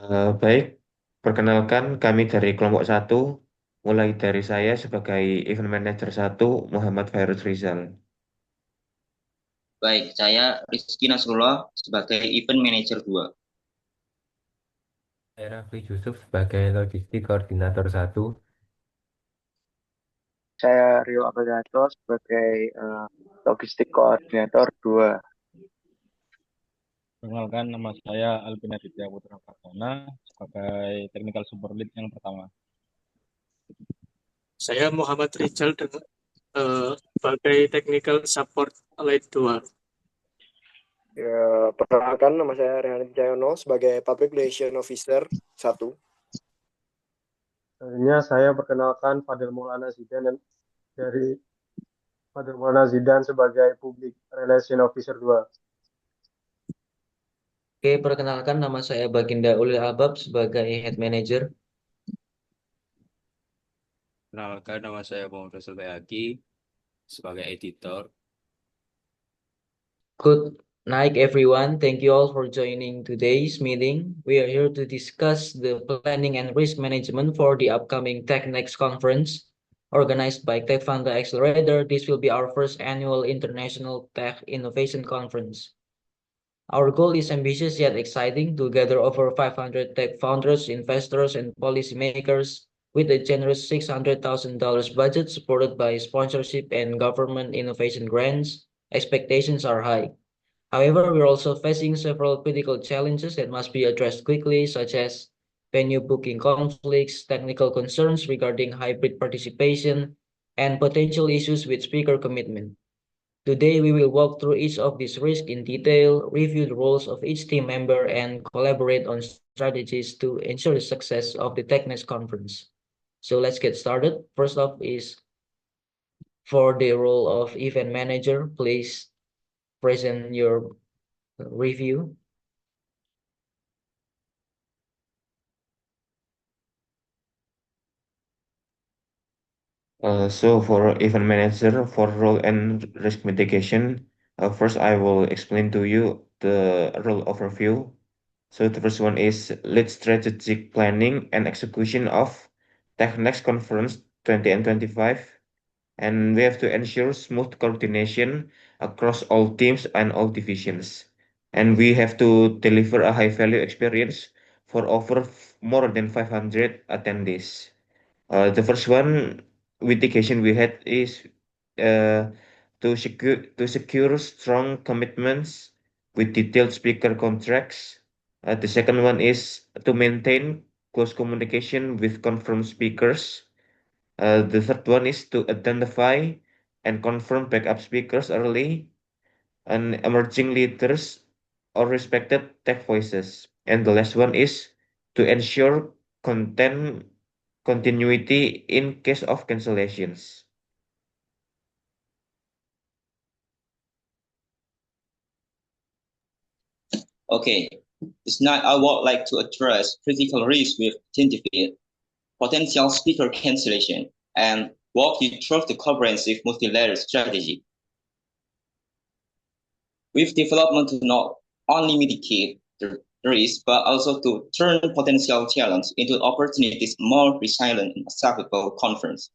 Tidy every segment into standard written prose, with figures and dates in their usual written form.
Baik, perkenalkan kami dari kelompok satu, mulai dari saya sebagai event manager satu, Muhammad Fairuz Rizal. Baik, saya Rizky Nasrullah sebagai Event Manager 2. Saya Rafli Yusuf sebagai Logistik Koordinator satu. Saya Rio Abadato sebagai Logistik Koordinator 2. Perkenalkan, nama saya Alvin Aditya Putra Pardana sebagai Technical Support Lead yang pertama. Saya Muhammad Rizal sebagai Technical Support Lead 2. Ya, perkenalkan, nama saya Rehan Jayono sebagai Public Relation Officer 1. Selanjutnya saya perkenalkan Fadil Maulana Zidan dari Fadil Maulana Zidan sebagai Public Relation Officer 2. Oke, perkenalkan nama saya Baginda Ulil Albab sebagai Head Manager. Perkenalkan, nama saya Muhammad Faisal Bayaki sebagai editor. Good night, everyone. Thank you all for joining today's meeting. We are here to discuss the planning and risk management for the upcoming TechNext conference organized by Tech Founder Accelerator. This will be our first annual International Tech Innovation Conference. Our goal is ambitious yet exciting to gather over 500 tech founders, investors, and policymakers with a generous $600,000 budget supported by sponsorship and government innovation grants. Expectations are high. However, we're also facing several critical challenges that must be addressed quickly, such as venue booking conflicts, technical concerns regarding hybrid participation, and potential issues with speaker commitment. Today, we will walk through each of these risks in detail, review the roles of each team member, and collaborate on strategies to ensure the success of the TechNext conference. So let's get started. First up is for the role of event manager. Please present your review. So for event manager, for role and risk mitigation, first I will explain to you the role overview. So the first one is lead strategic planning and execution of TechNext Conference 20 and 25. And we have to ensure smooth coordination across all teams and all divisions. And we have to deliver a high value experience for over more than 500 attendees. The first one mitigation we had is uh, to secure strong commitments with detailed speaker contracts. The second one is to maintain close communication with confirmed speakers. The third one is to identify and confirm backup speakers early and emerging leaders or respected tech voices. And the last one is to ensure content continuity in case of cancellations. Okay, this night I would like to address critical risks we've identified, potential speaker cancellation, and walk you through the comprehensive multi-layer strategy. We've developed to not only mitigate the risk, but also to turn potential challenge into opportunities more resilient and acceptable conference.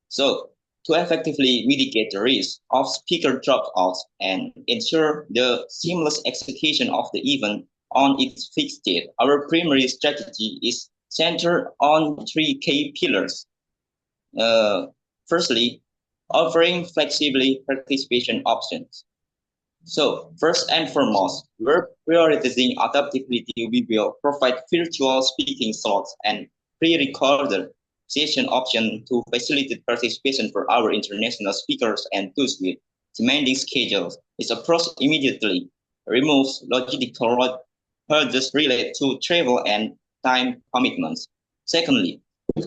So to effectively mitigate the risk of speaker dropouts and ensure the seamless execution of the event on its fixed date, our primary strategy is centered on three key pillars. Firstly, offering flexibility participation options. So first and foremost, we're prioritizing adaptability. We will provide virtual speaking slots and pre-recorded session option to facilitate participation for our international speakers and those with demanding schedules. This approach immediately removes logistical hurdles related to travel and time commitments. Secondly,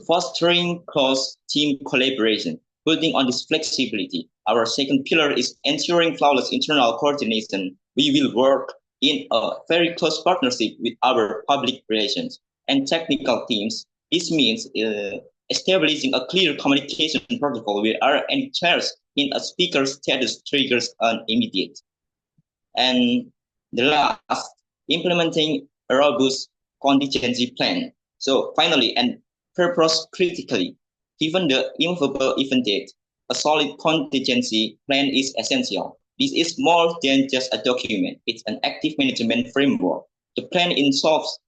fostering cross-team collaboration. Building on this flexibility, our second pillar is ensuring flawless internal coordination. We will work in a very close partnership with our public relations and technical teams. This means establishing a clear communication protocol where any change in a speaker's status triggers an immediate. And the last, implementing a robust contingency plan. So finally, and purpose critically, given the immovable event date, a solid contingency plan is essential. This is more than just a document. It's an active management framework. The plan involves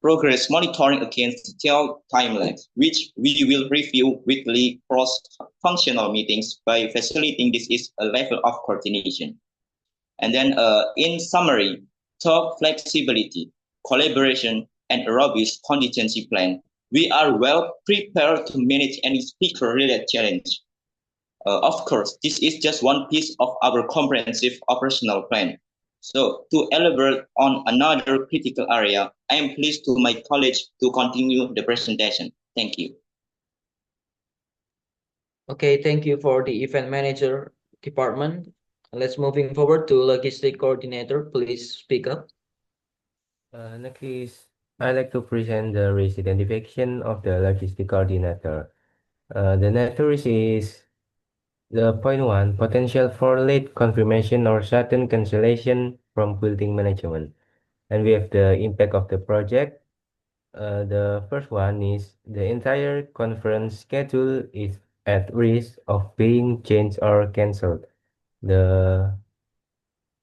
progress monitoring against detailed timelines, which we will review weekly cross-functional meetings by facilitating this is a level of coordination. And then in summary, through flexibility, collaboration, and a robust contingency plan, we are well prepared to manage any speaker-related challenge. Of course, this is just one piece of our comprehensive operational plan. So to elaborate on another critical area, I am pleased to my colleague to continue the presentation. Thank you. Okay, thank you for the event manager department. Let's moving forward to logistic coordinator. Please speak up. Next is I'd like to present the risk identification of the logistic coordinator. The next risk is the point one, potential for late confirmation or sudden cancellation from building management. And we have the impact of the project. The first one is the entire conference schedule is at risk of being changed or cancelled. The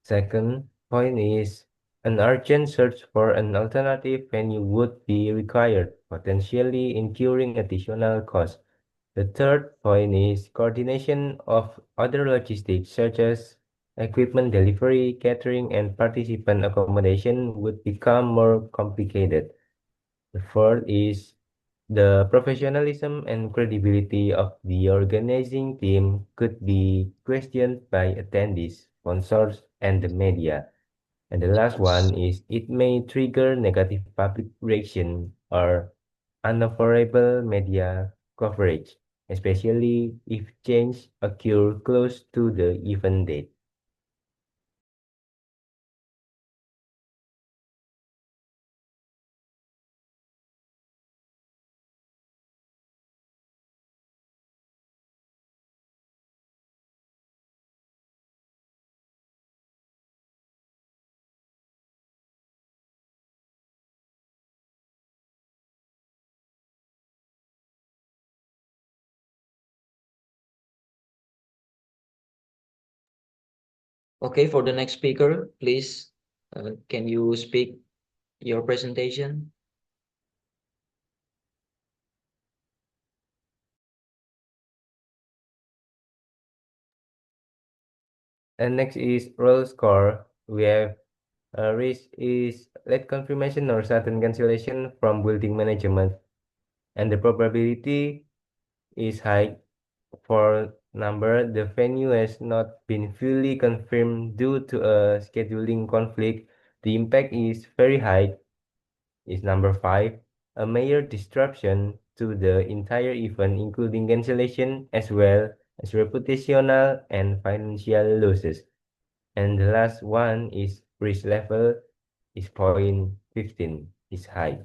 second point is an urgent search for an alternative venue would be required, potentially incurring additional costs. The third point is coordination of other logistics such as equipment delivery, catering, and participant accommodation would become more complicated. The fourth is the professionalism and credibility of the organizing team could be questioned by attendees, sponsors, and the media. And the last one is it may trigger negative public reaction or unfavorable media coverage, especially if change occur close to the event date. Okay, for the next speaker, please, can you speak your presentation? And next is roll score. We have risk is late confirmation or sudden cancellation from building management, and the probability is high for number the venue has not been fully confirmed due to a scheduling conflict. The impact is very high. Is number 5, a major disruption to the entire event, including cancellation as well as reputational and financial losses. And the last one is risk level is 0.15, is high.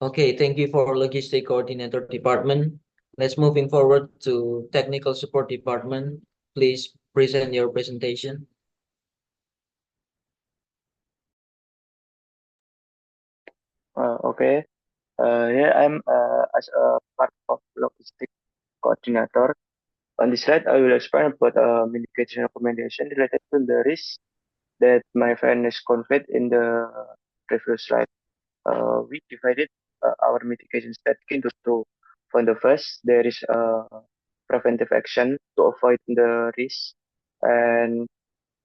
Okay, thank you for logistic coordinator department. Let's moving forward to technical support department. Please present your presentation. Okay. Here I'm as a part of logistic coordinator. On this slide, I will explain about mitigation recommendation related to the risk that my friend has conveyed in the previous slide. We divided our mitigation strategy into two. For the first, there is preventive action to avoid the risk, and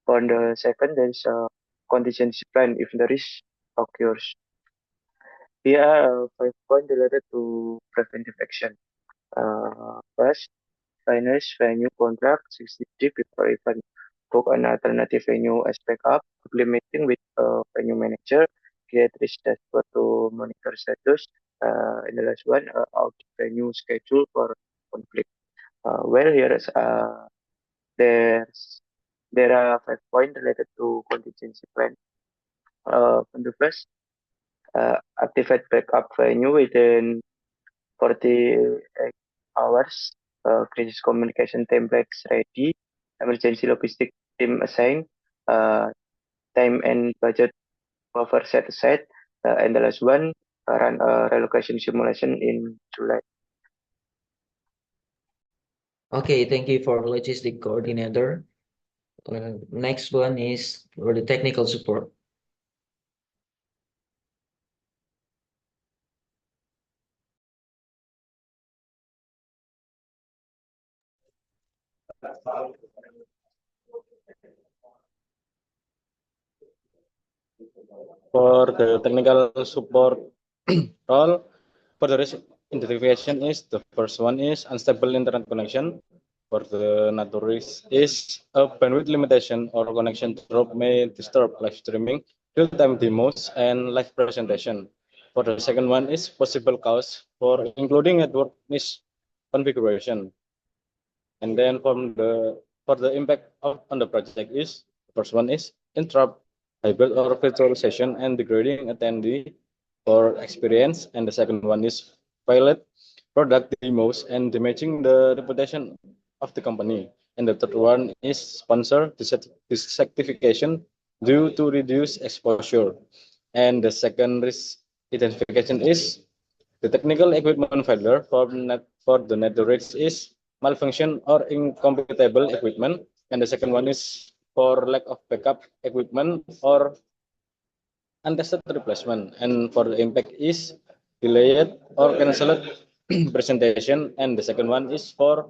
for the second, there is a contingency plan if the risk occurs. Here are 5 points related to preventive action. First, finance venue contract 60 days before event. Book an alternative venue as backup, implementing with a venue manager, create risk dashboard to monitor status. And the last one, out venue schedule for conflict. Well, here is there are 5 points related to contingency plan. On the first, activate backup venue within 48 hours. Crisis communication templates ready. Emergency logistic team assigned. Time and budget buffer set aside, and the last one, run a relocation simulation in July. Okay, thank you for logistic coordinator. Next one is for the technical support. For the technical support role, for the risk identification is the first one is unstable internet connection. For the another risk is a bandwidth limitation or connection drop may disturb live streaming, real-time demos, and live presentation. For the second one is possible cause for including network misconfiguration. And then for the impact on the project is first one is interrupt hybrid or virtual session and degrading attendee for experience, and the second one is violate product demos and damaging the reputation of the company, and the third one is sponsor dissatisfaction due to reduced exposure, and the second risk identification is the technical equipment failure for the networks is malfunction or incompatible equipment, and the second one is for lack of backup equipment or untested replacement, and for the impact is delayed or cancelled presentation, and the second one is for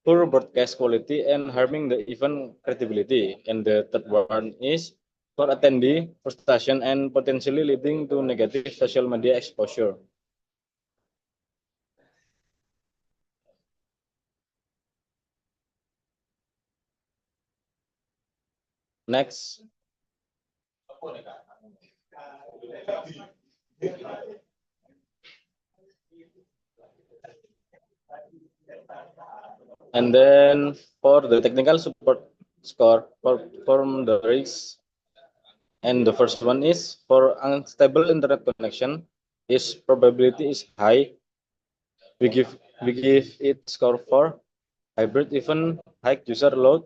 poor broadcast quality and harming the event credibility, and the third one is for attendee frustration and potentially leading to negative social media exposure. Next. And then for the technical support score from the risk, and the first one is for unstable internet connection, its probability is high. We give it score 4. Hybrid even high user load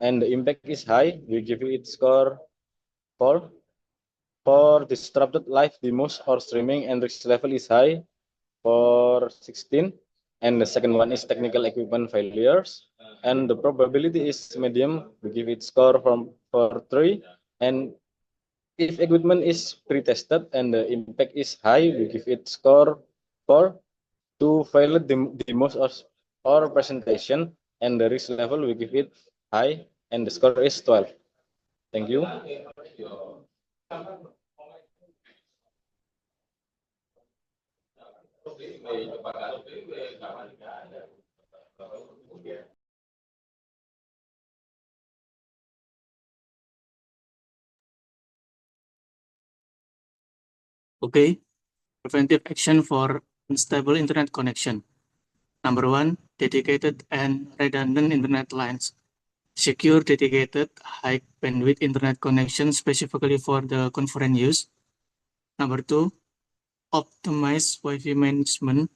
and the impact is high. We give it score 4. For disrupted live demos or streaming and risk level is high for 16. And the second one is technical equipment failures, and the probability is medium. We give it score for 3. And if equipment is pre-tested and the impact is high, we give it score 4. To failed demos or presentation and the risk level, we give it high and the score is 12. Thank you. Okay, preventive action for unstable internet connection. Number 1, dedicated and redundant internet lines. Secure dedicated high bandwidth internet connection specifically for the conference use. Number 2, optimize Wi-Fi management.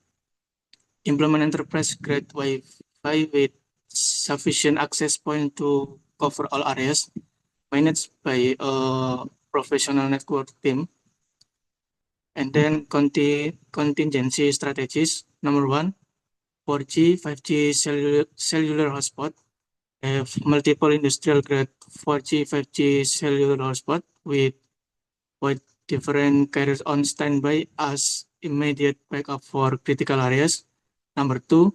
Implement enterprise-grade Wi-Fi with sufficient access point to cover all areas, managed by a professional network team. And then contingency strategies. Number 1, 4G, 5G cellular hotspot. Have multiple industrial-grade 4G, 5G cellular hotspot with different carriers on standby as immediate backup for critical areas. Number 2,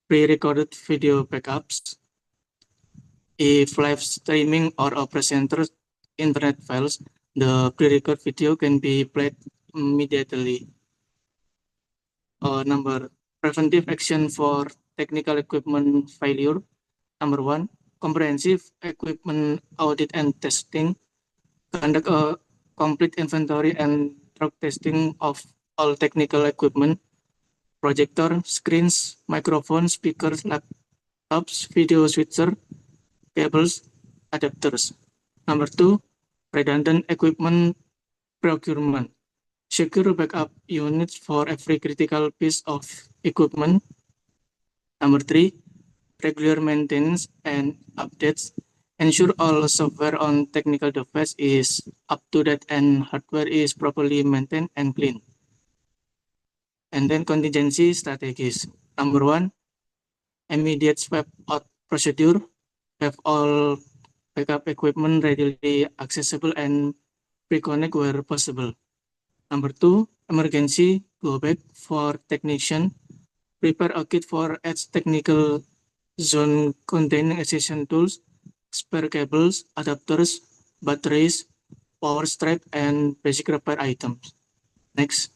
pre-recorded video backups. If live streaming or a presenter's internet fails, the pre-recorded video can be played immediately. Preventive action for technical equipment failure. Number 1, comprehensive equipment audit and testing. Conduct a complete inventory and drug testing of all technical equipment, projector, screens, microphones, speakers, laptops, video switcher, cables, adapters. Number 2, redundant equipment procurement. Secure backup units for every critical piece of equipment. Number 3, regular maintenance and updates. ensure all software on technical device is up to date and hardware is properly maintained and clean. And then contingency strategies. Number one, immediate swap out procedure. Have all backup equipment readily accessible and reconnect where possible. Number two, emergency go back for technician. Prepare a kit for edge technical zone containing essential tools, spare cables, adapters, batteries, power strip, and basic repair items. Next.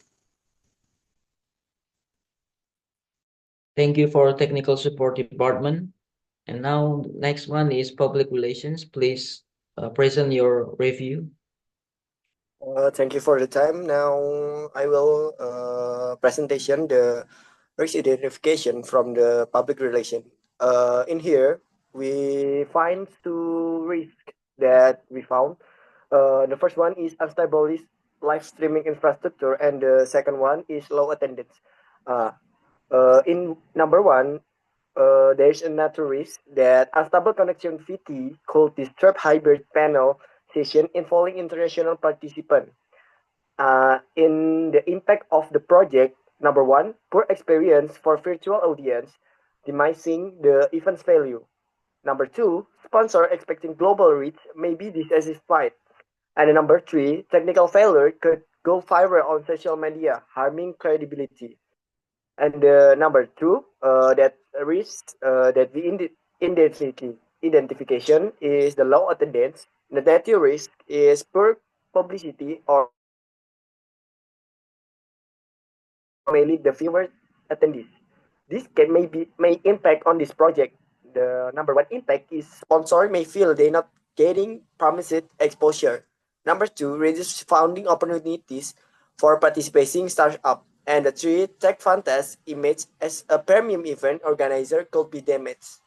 Thank you for technical support department. And now next one is public relations. Please present your review. Thank you for the time. Now I will presentation the risk identification from the public relation. In here, we find two risks that we found. The first one is unstable live streaming infrastructure, and the second one is low attendance. In number one, there is another risk that unstable connectivity could disturb hybrid panel session involving international participants. In the impact of the project, number one, poor experience for virtual audience, diminishing the event's value. Number two, sponsor expecting global reach may be dissatisfied. And number three, technical failure could go viral on social media, harming credibility. And number two, that risk that we identification is the low attendance. The negative risk is poor publicity or may lead the fewer attendees. This can may impact on this project. The number one impact is sponsor may feel they're not getting promised exposure. Number two, reduce funding opportunities for participating startup. And the three, Tech Fantas image as a premium event organizer could be damaged.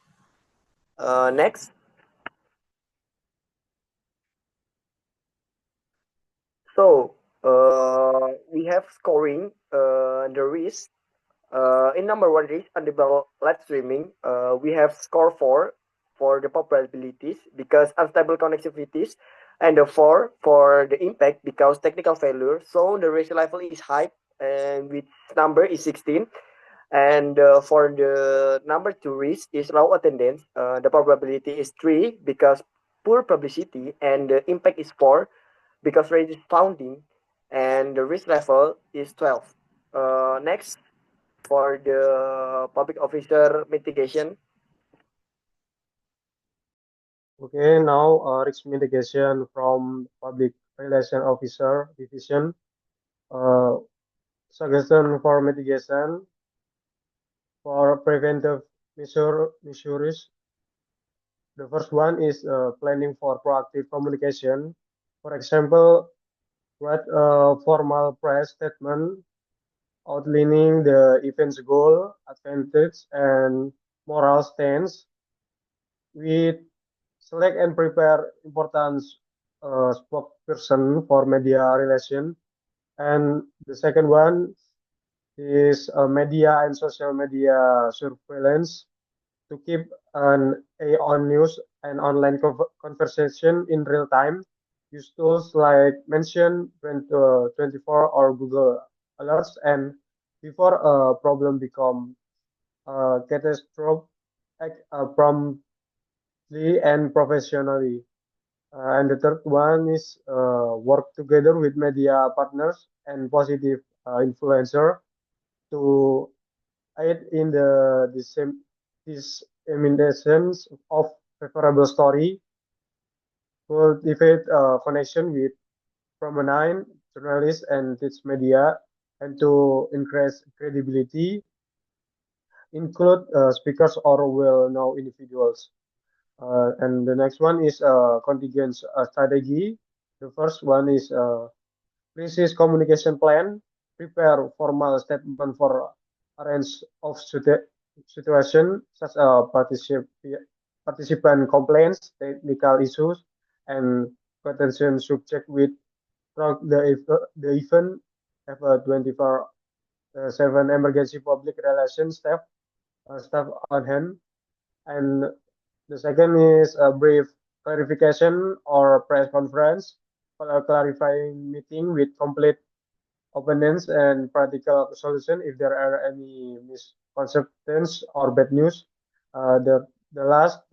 Next. So we have scoring the risk. In number one risk, unstable live streaming, we have score 4 for the probabilities because unstable connectivities, and the 4 for the impact because technical failure. So the risk level is high, and which number is 16. And for the number 2 risk is low attendance. The probability is 3 because poor publicity, and the impact is 4 because reduced funding, and the risk level is 12. Next, for the public officer mitigation. Okay, now risk mitigation from public relation officer division. Suggestion for mitigation for preventive measures. The first one is planning for proactive communication. For example, write a formal press statement outlining the event's goal, advantage, and moral stance. We select and prepare important spokesperson for media relation. And the second one is media and social media surveillance to keep an eye on news and online conversation in real time. Use tools like Mention 24 or Google Alerts, and before a problem become catastrophe, act promptly and professionally. And the third one is work together with media partners and positive influencer to aid in the disseminations of favorable story, cultivate a connection with prominent journalists and teach media, and to increase credibility, include speakers or well-known individuals. And the next one is contingent strategy. The first one is crisis communication plan. Prepare formal statement for a range of situation such as participant complaints, technical issues, and potential subject with the event have a 24/7 emergency public relations staff on hand. And the second is a brief clarification or press conference, clarifying meeting with complete openness and practical solution if there are any misconceptions or bad news. The last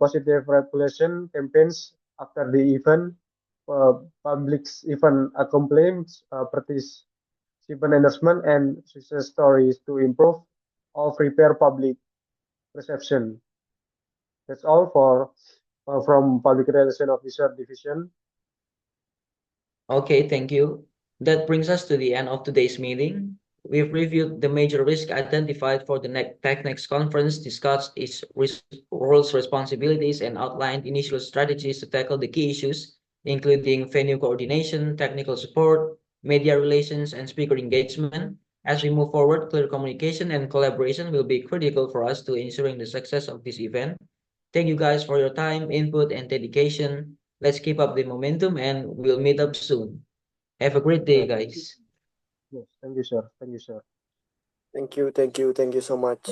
positive regulation campaigns after the event, public's event accomplishments, participant endorsement, and success stories to improve or prepare public perception. That's all from Public Relation Officer Division. Okay, thank you. That brings us to the end of today's meeting. We've reviewed the major risks identified for the TechNext conference, discussed its roles, responsibilities, and outlined initial strategies to tackle the key issues, including venue coordination, technical support, media relations, and speaker engagement. As we move forward, clear communication and collaboration will be critical for us to ensuring the success of this event. Thank you guys for your time, input, and dedication. Let's keep up the momentum and we'll meet up soon. Have a great day, guys. Yes, thank you, sir. Thank you, sir. Thank you so much.